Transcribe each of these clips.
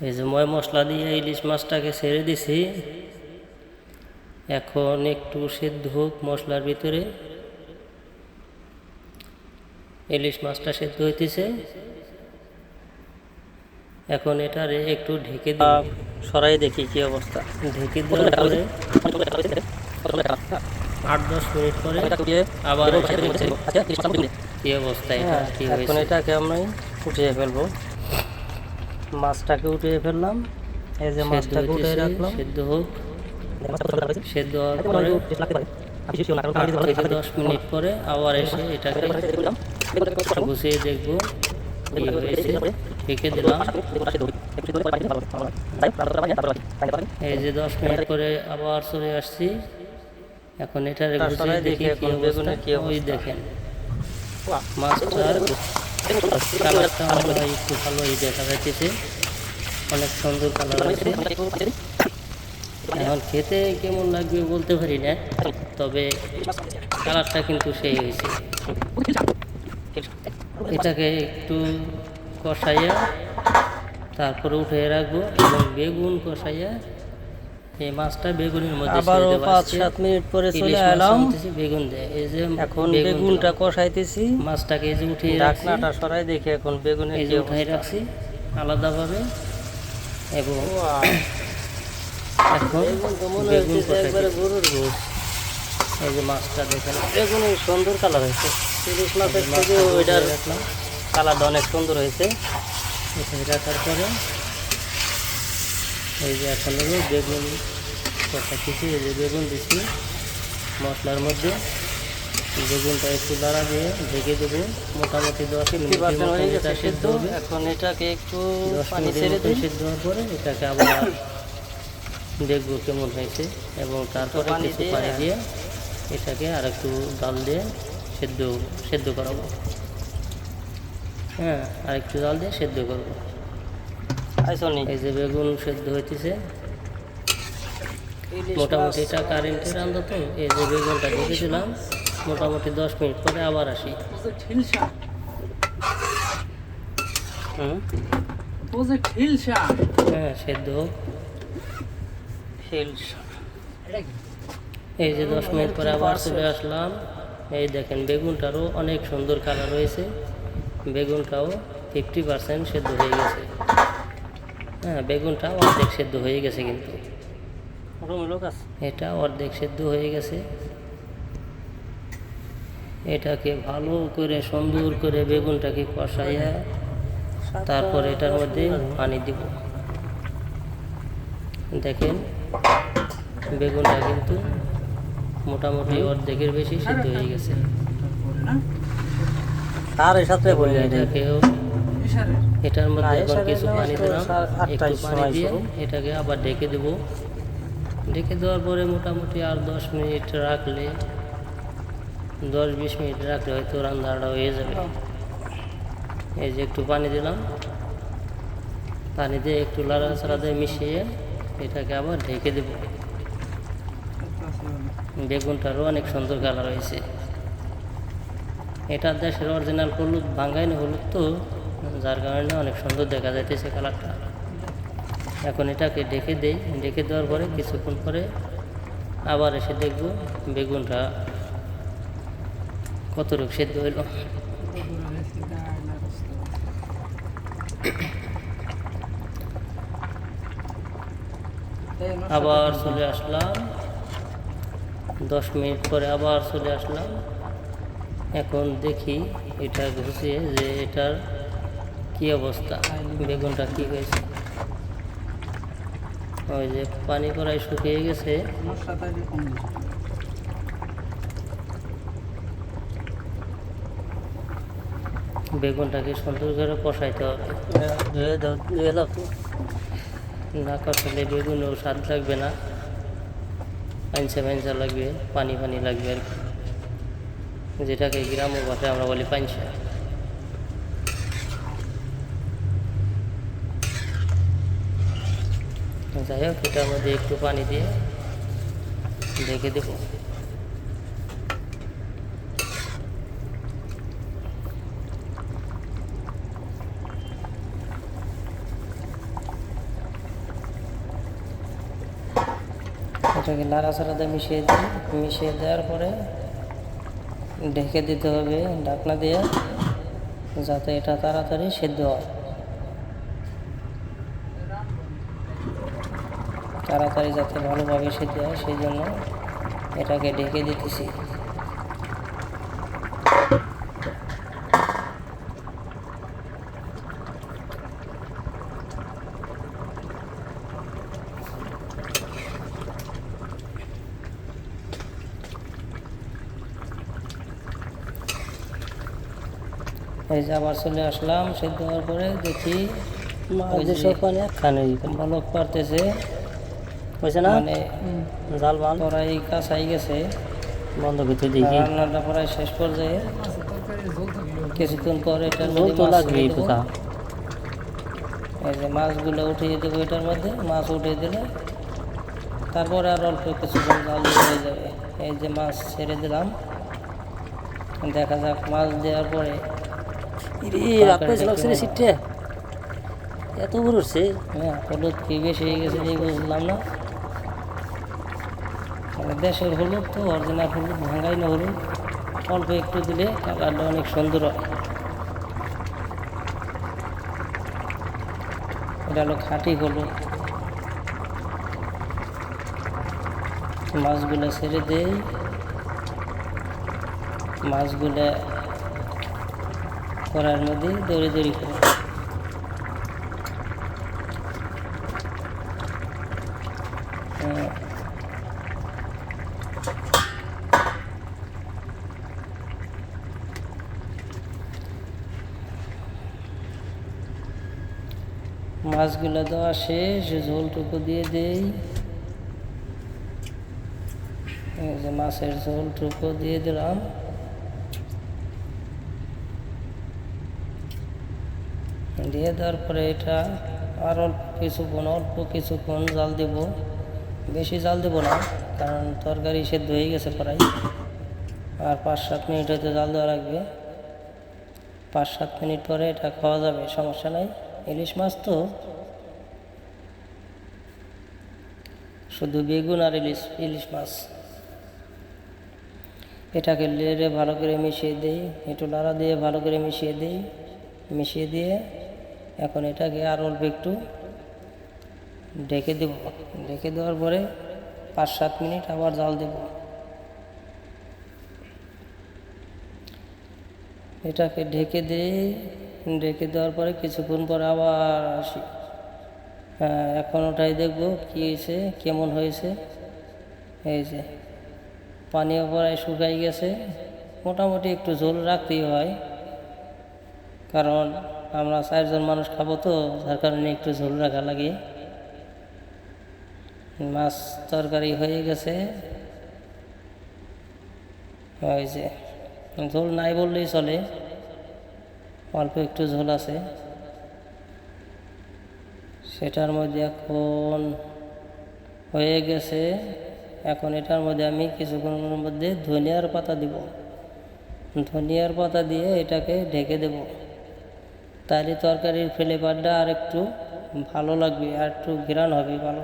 এই যে ময় মশলা দিয়ে ইলিশ মাছটাকে ছেড়ে দিছি। এখন একটু সেদ্ধ হোক মশলার ভিতরে। ইলিশ মাছটা সেদ্ধ হইতেছে। এখন এটারে একটু ঢেকে দিই, সরাই দেখি কি অবস্থা। ঢেকে দেওয়ার পরে 8-10 মিনিট পরে আবার কি অবস্থা, এটা কি এখন হয়েছে। এটাকে আমি উঠিয়ে ফেলবো। মাছটাকে উঠিয়ে ফেললাম। এই যে মাছটাকে উঠিয়ে রাখলাম। সেদ্ধ হোক। সেদ্ধ হওয়ার পরে 8 থেকে 10 মিনিট পরে আবার এসে এটাকে গুছিয়ে দেখবো কি হয়েছে। ঢেকে দিলাম। এই যে 10 মিনিট পরে আবার চলে আসছি। এখন এটার গুছিয়ে দেখি কি অবস্থা। ওই দেখেন মাছটার কালারটা মনে হয় একটু ভালোই দেখা যাচ্ছে, অনেক সুন্দর কালার আছে। এখন খেতে কেমন লাগবে বলতে পারি না, তবে কালারটা কিন্তু সেই হয়েছে। এটাকে একটু কষাইয়া তারপরে উঠে রাখবো এবং বেগুন কষাইয়া এই মাছটা বেগুনের মধ্যে আবারও 5-7 মিনিট পরে চলে এলাম। বেগুন দেয়। এই যে এখন বেগুনটা কষাইতেছি। মাছটাকে এই যে উঠিয়ে ঢাকনাটা সরাই দেখি এখন বেগুনের এই যে উঠাই রাখছি আলাদাভাবে। এবং এখন বেগুন একবারে গরুর গোশ। এই যে মাছটা দেখেন বেগুনের সুন্দর কালার হয়েছে। ইলিশ মাছের থেকে ওইটার কালারটা অনেক সুন্দর হয়েছে। উঠাই রাখার পরে এই যে এখন হলো বেগুন কষাচ্ছি। এই যে বেগুন দিচ্ছি মশলার মধ্যে। বেগুনটা একটু দাঁড়া দিয়ে ঢেকে দেবো। মোটামুটি 10 মিনিট সেদ্ধ হবে। এখন এটাকে একটু 10 পানি মিনিটের ছেড়ে মতো দিই। সেদ্ধ হওয়ার পরে এটাকে আবার দেখবো কেমন হয়েছে। এবং তারপরে কিছু পানি দিয়ে এটাকে আর একটু ডাল দিয়ে সেদ্ধ করাবো। হ্যাঁ, আর একটু ডাল দিয়ে সেদ্ধ করবো। এই যে বেগুন সেদ্ধ হইতেছে মোটামুটি। এটা কারেন্টের রান্না তো। এই যে বেগুনটা দেখেছিলাম মোটামুটি 10 মিনিট পরে আবার আসি। হ্যাঁ, সেদ্ধ হোক। এই যে 10 মিনিট পরে আবার চলে আসলাম। এই দেখেন বেগুনটারও অনেক সুন্দর কালার হয়েছে। বেগুনটাও 50% সেদ্ধ হয়ে গেছে। হ্যাঁ, বেগুনটা অর্ধেক সেদ্ধ হয়ে গেছে, কিন্তু এটা অর্ধেক সেদ্ধ হয়ে গেছে। এটাকে ভালো করে সুন্দর করে বেগুনটাকে কষাইয়া তারপর এটার মধ্যে পানি দিব। দেখেন বেগুনটা কিন্তু মোটামুটি অর্ধেকের বেশি সিদ্ধ হয়ে গেছে। এটার মধ্যে এখন কিছু পানি দিলাম। একটু পানি দিয়ে এটাকে আবার ঢেকে দেব। ঢেকে দেওয়ার পরে মোটামুটি আর 10 মিনিট রাখলে 10-20 মিনিট রাখলে হয়তো রান্নাটা হয়ে যাবে। এই যে একটু পানি দিলাম। পানি দিয়ে একটু লাড়াচাড়া দিয়ে মিশিয়ে এটাকে আবার ঢেকে দেব। বেগুনটারও অনেক সুন্দর কালার হয়েছে। এটা দেশের অরিজিনাল হলুদ, বাঙ্গাইনি হলুদ তো, যার কারণে অনেক সুন্দর দেখা যাইতেছে কালারটা। এখন এটাকে ঢেকে দেই। ঢেকে দেওয়ার পরে কিছুক্ষণ পরে আবার এসে দেখব বেগুনটা কতটুকু সেদ্ধ হইল। আবার চলে আসলাম 10 মিনিট পরে আবার চলে আসলাম। এখন দেখি এটা ঘুষিয়ে যে এটার কি অবস্থা, বেগুনটা কি হয়েছে। ওই যে পানি কড়াই শুকিয়ে গেছে। বেগুনটাকে সুন্দর করে কষাইতে হবে। না কষালে বেগুনও স্বাদ লাগবে না, পাঞ্চা লাগবে, পানি লাগবে আর কি, যেটাকে গ্রাম্য ভাষায় আমরা বলি পাঞ্চা। যাই হোক, এটার মধ্যে একটু পানি দিয়ে ঢেকে দেব। এটাকে নাড়াচাড়া দিয়ে মিশিয়ে দিই, মিশিয়ে দেওয়ার পরে ঢেকে দিতে হবে ঢাকনা দিয়ে, যাতে এটা তাড়াতাড়ি সেদ্ধ হয়, তাড়াতাড়ি যাতে ভালোভাবে সেদ্ধ হয় সেই জন্য এটাকে ঢেকে দিতেছি। এই যে আবার চলে আসলাম, সেদ্ধ হওয়ার পরে দেখি বলক পারতেছে, হয়েছে না? মানে জাল মাল প্রায় কাছাই গেছে, বন্ধ করতে দেখি। রান্নাটা প্রায় শেষ পর্যায়ে। কিছুক্ষণ পরে এটার ঝোল মধ্যে তো মাছ লাগবেই ছেড়ে দেবো। পোকা। এই যে মাছগুলো উঠিয়ে দেবো এটার মধ্যে, মাছ উঠিয়ে দিলে তারপরে আর অল্প কিছুক্ষণ জাল দিতে হয়ে যাবে। এই যে মাছ ছেড়ে দিলাম, দেখা যাক মাছ দেওয়ার পরে এত বড় উঠছে। হ্যাঁ, হলুদ কি বেশি হয়ে গেছে যে বুঝলাম না। মানে দেশের হলুদ তো, অরিজিনাল হলুদ, ভাঙাই না হলুদ, অল্প একটু দিলে কালারটা অনেক সুন্দর হয়। এটা হলো খাঁটি হলুদ। মাছগুলো ছেড়ে দেই, মাছগুলো কড়াইয়ের মধ্যে দড়ি দড়ি করে মাছগুলো দেওয়া শেষ, ঝোলটুকু দিয়ে দেই। এই যে মাছের ঝোলটুকু দিয়ে দিলাম। দিয়ে দেওয়ার পরে এটা আর অল্প কিছুক্ষণ জাল দেব, বেশি জাল দেব না, কারণ তরকারি সেদ্ধ হয়ে গেছে প্রায়। আর 5-7 মিনিট হয়তো জাল দেওয়া লাগবে। 5-7 মিনিট পরে এটা খাওয়া যাবে, সমস্যা নাই। ইলিশ মাছ তো শুধু বেগুন আর ইলিশ মাছ। এটাকে লেড়ে ভালো করে মিশিয়ে দিই, একটু নাড়া দিয়ে ভালো করে মিশিয়ে দিই। মিশিয়ে দিয়ে এখন এটাকে আর অল্প একটু ঢেকে দেব। ঢেকে দেওয়ার পরে 5-7 মিনিট আবার জাল দেব। এটাকে ঢেকে দিই, ঢেকে দেওয়ার পরে কিছুক্ষণ পরে আবার আসি। হ্যাঁ, এখন ওটাই দেখবো কী হয়েছে, কেমন হয়েছে। এই যে পানিও প্রায় শুকাই গেছে, মোটামুটি একটু ঝোল রাখতেই হয়, কারণ আমরা 4 জন মানুষ খাবো তো, যার কারণে একটু ঝোল রাখা লাগে। মাছ তরকারি হয়ে গেছে। ওই যে ঝোল নাই বললেই চলে, অল্প একটু ঝোল আছে। সেটার মধ্যে এখন হয়ে গেছে। এখন এটার মধ্যে আমি কিছুক্ষণের মধ্যে ধনিয়ার পাতা দিব। ধনিয়ার পাতা দিয়ে এটাকে ঢেকে দেব, তাহলে তরকারির ফ্লেভারটা আর একটু ভালো লাগবে, আর একটু ঘ্রাণ হবে ভালো।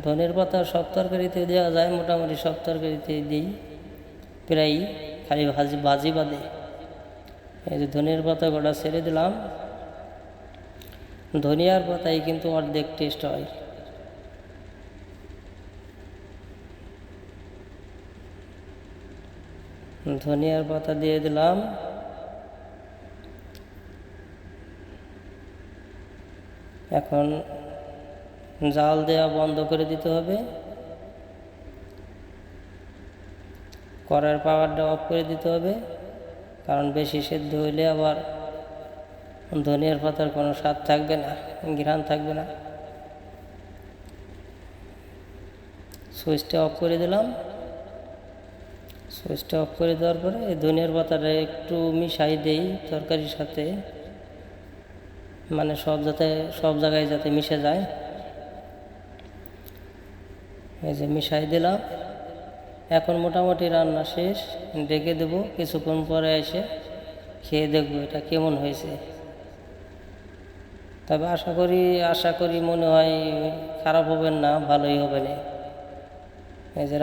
ধনিয়ার পাতা সব তরকারিতে দেওয়া যায়, মোটামুটি সব তরকারিতে দিই প্রায়, খালি ভাজি বাদে। এই যে ধনিয়ার পাতা গোটা ছেড়ে দিলাম। ধনিয়ার পাতায় কিন্তু অর্ধেক টেস্ট হয়। ধনিয়ার পাতা দিয়ে দিলাম। এখন জাল দেওয়া বন্ধ করে দিতে হবে, কড়াইয়ের পাওয়ারটা অফ করে দিতে হবে, কারণ বেশি সেদ্ধ হইলে আবার ধনিয়ার পাতার কোনো স্বাদ থাকবে না, ঘ্রাণ থাকবে না। সুইচটা অফ করে দিলাম। সুইচটা অফ করে দেওয়ার পরে এই ধনিয়ার পাতাটা একটু মিশাই দেই তরকারির সাথে, মানে সব জায়গায় যাতে মিশে যায়। এই যে মিশাই দিলাম। এখন মোটামুটি রান্না শেষ, ঢেকে দেব। কিছুক্ষণ পরে এসে খেয়ে দেখবো এটা কেমন হয়েছে। তবে আশা করি মনে হয় খারাপ হবে না, ভালোই হবে না। এই যে